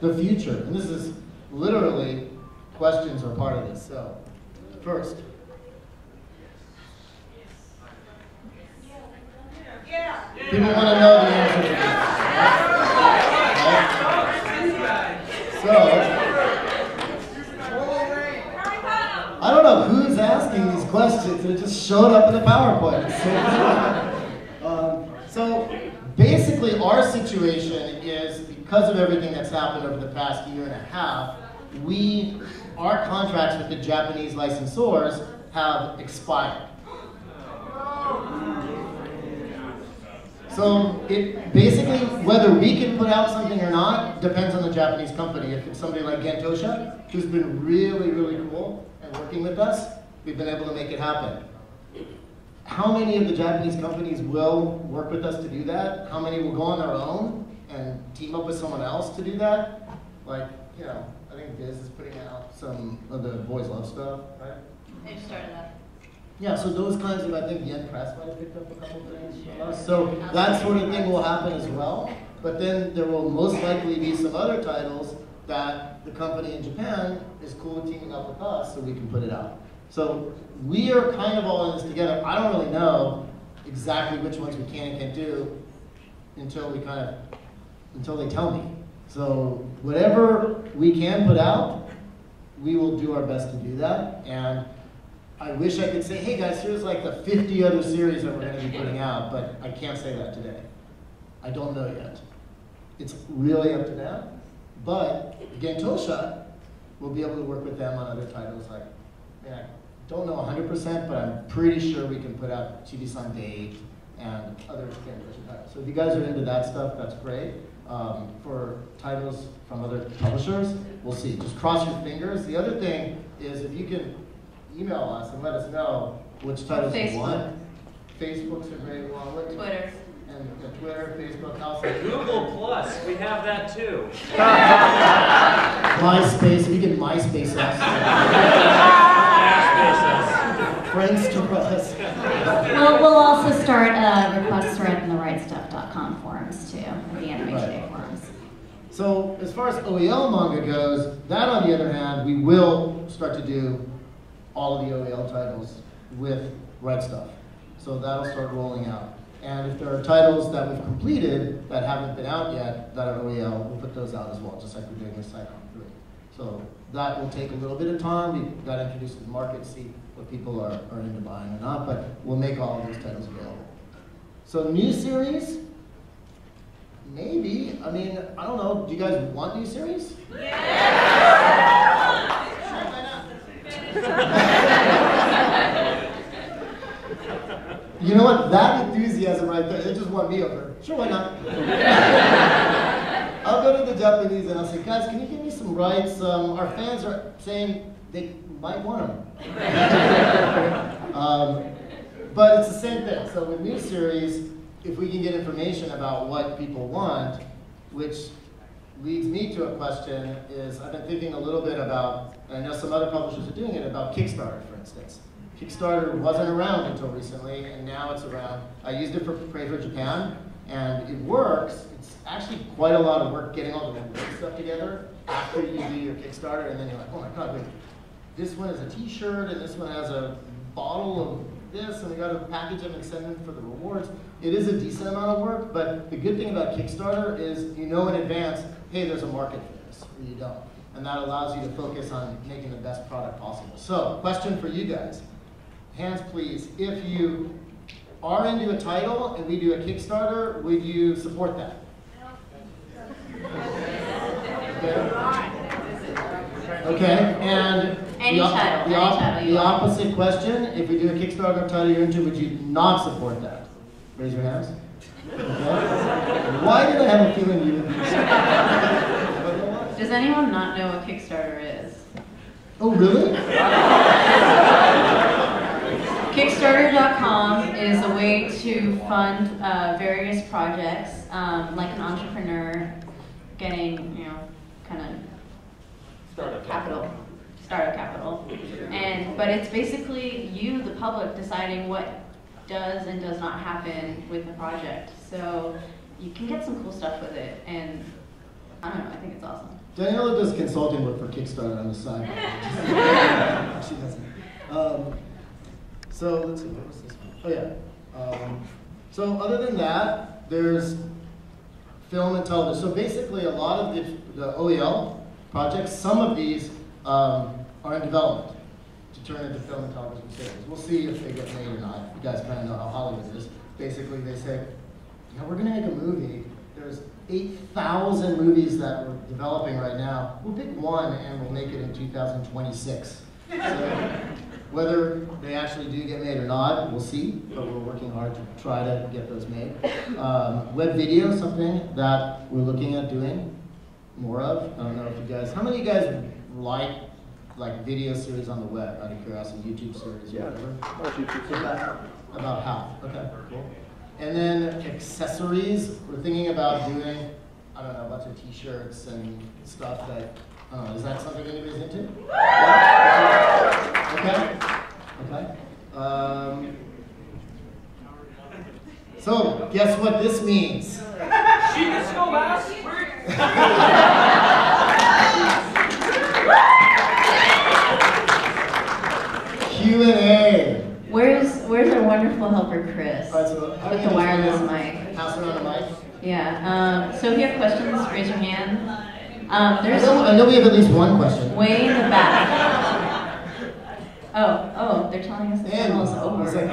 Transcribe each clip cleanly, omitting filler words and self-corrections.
the future. And this is literally, questions are part of this. So, first. People want to know the answer to this. Right? So, I don't know who's asking these questions. It just showed up in the PowerPoint. So basically, our situation is, because of everything that's happened over the past year and a half, our contracts with the Japanese licensors have expired. So it basically, whether we can put out something or not, depends on the Japanese company. If it's somebody like Gantosha, who's been really, really cool and working with us, we've been able to make it happen. How many of the Japanese companies will work with us to do that? How many will go on their own and team up with someone else to do that? Like, you know, I think Biz is putting out some of the Boys Love stuff, right? They just started that. Yeah, so those kinds of, I think Yen Press might have picked up a couple things from us. So that sort of thing will happen as well. But then there will most likely be some other titles that the company in Japan is cool with teaming up with us so we can put it out. So we are kind of all in this together. I don't really know exactly which ones we can and can't do until they tell me. So whatever we can put out, we will do our best to do that. And I wish I could say, hey guys, here's like the 50 other series that we're going to be putting out, but I can't say that today. I don't know yet. It's really up to them. But Gantosha will be able to work with them on other titles. Like, I don't know 100%, but I'm pretty sure we can put out Chibi-san Date and other Gantosha titles. So if you guys are into that stuff, that's great. For titles from other publishers, we'll see. Just cross your fingers. The other thing is, if you can email us and let us know which titles you want. Facebook's a great one. Twitter. And Twitter, Facebook, also. Google Plus, we have that too. MySpace, we can MySpace us. Friends to us. We'll also start a request thread in the RightStuf.com forums too, and the Anime Today forums. So as far as OEL manga goes, that on the other hand, we will start to do all of the OEL titles with RightStuf. So that'll start rolling out. And if there are titles that we've completed that haven't been out yet that are OEL, we'll put those out as well, just like we're doing with Psy-Comm 3. So that will take a little bit of time. We've got to introduce to the market, see what people are into buying or not, but we'll make all of those titles available. So new series, maybe. I mean, I don't know. Do you guys want new series? Yeah! Sure, why not? You know what? That enthusiasm right there, they just won me over. Sure, why not? I'll go to the Japanese and I'll say, guys, can you give me some rights? Our fans are saying they might want them. But it's the same thing. So with new series, if we can get information about what people want, which leads me to a question, is I've been thinking a little bit about, and I know some other publishers are doing it, about Kickstarter, for instance. Kickstarter wasn't around until recently, and now it's around. I used it for Pray for Japan, and it works. It's actually quite a lot of work getting all the reward stuff together after you do your Kickstarter, and then you're like, oh my god, wait, this one is a t-shirt, and this one has a bottle of this, and we got to package them and send them for the rewards. It is a decent amount of work, but the good thing about Kickstarter is you know in advance, hey, there's a market for this, or you don't. And that allows you to focus on making the best product possible. So, question for you guys. Hands please. If you are into a title and we do a Kickstarter, would you support that? Okay, and the opposite question, if we do a Kickstarter title you're into, would you not support that? Raise your hands. Okay. Why did I have a feeling you would be? Does anyone not know what Kickstarter is? Oh, really? Kickstarter.com is a way to fund various projects, like an entrepreneur getting, kind of startup capital. But it's basically you, the public, deciding what does and does not happen with the project. So you can get some cool stuff with it, and I don't know, I think it's awesome. Daniela does consulting work for Kickstarter on the side. She doesn't. So let's see, what was this one? Oh yeah. So other than that, there's film and television. So basically a lot of the OEL projects, some of these are in development to turn into film and television series. We'll see if they get made or not. You guys kind of know how Hollywood is. Basically they say, yeah, we're gonna make a movie. There's 8,000 movies that we're developing right now. We'll pick one and we'll make it in 2026. So whether they actually do get made or not, we'll see, but we're working hard to try to get those made. Web video, something that we're looking at doing more of. I don't know if you guys, how many of you guys like video series on the web, out of curiosity, YouTube series or whatever? About half, okay, cool. And then accessories, we're thinking about doing, I don't know, a bunch of t-shirts and stuff that, I don't know, is that something anybody's into? Okay, okay. So, guess what this means? She can go last. Q&A. Where's our wonderful helper, Chris? All right, so With the wireless mic. Pass around the mic. Yeah, so if you have questions, raise your hand. There's I know we have at least one question. way in the back. Oh, they're telling us the panel is over. It's like,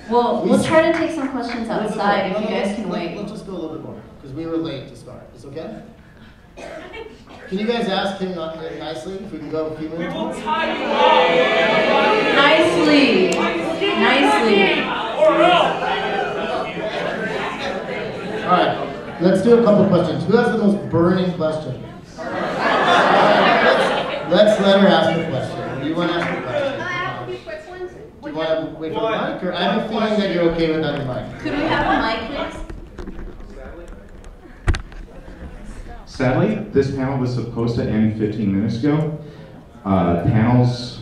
Well, we'll try to take some questions outside if you guys can wait. Let's just go a little bit more, because we were late to start. Is okay? Can you guys ask him nicely if we can go a few minutes? We will tie you up. Nicely. Nicely. All right, let's do a couple questions. Who has the most burning question? Let's let her ask a question. Do you want to ask a question? Can I ask a few quick ones? Do you want to wait for the mic, or I have a feeling that you're okay without the mic? Could we have a mic, please? Sadly, this panel was supposed to end 15 minutes ago. Panels,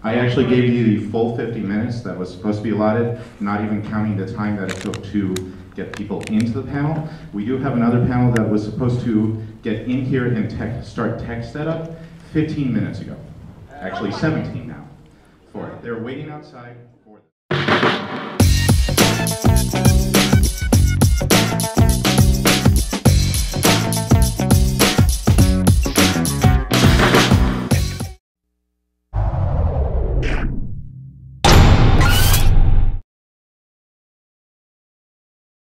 I actually gave you the full 50 minutes that was supposed to be allotted, not even counting the time that it took to get people into the panel. We do have another panel that was supposed to get in here and start tech setup 15 minutes ago. Actually 17 now for it. They're waiting outside.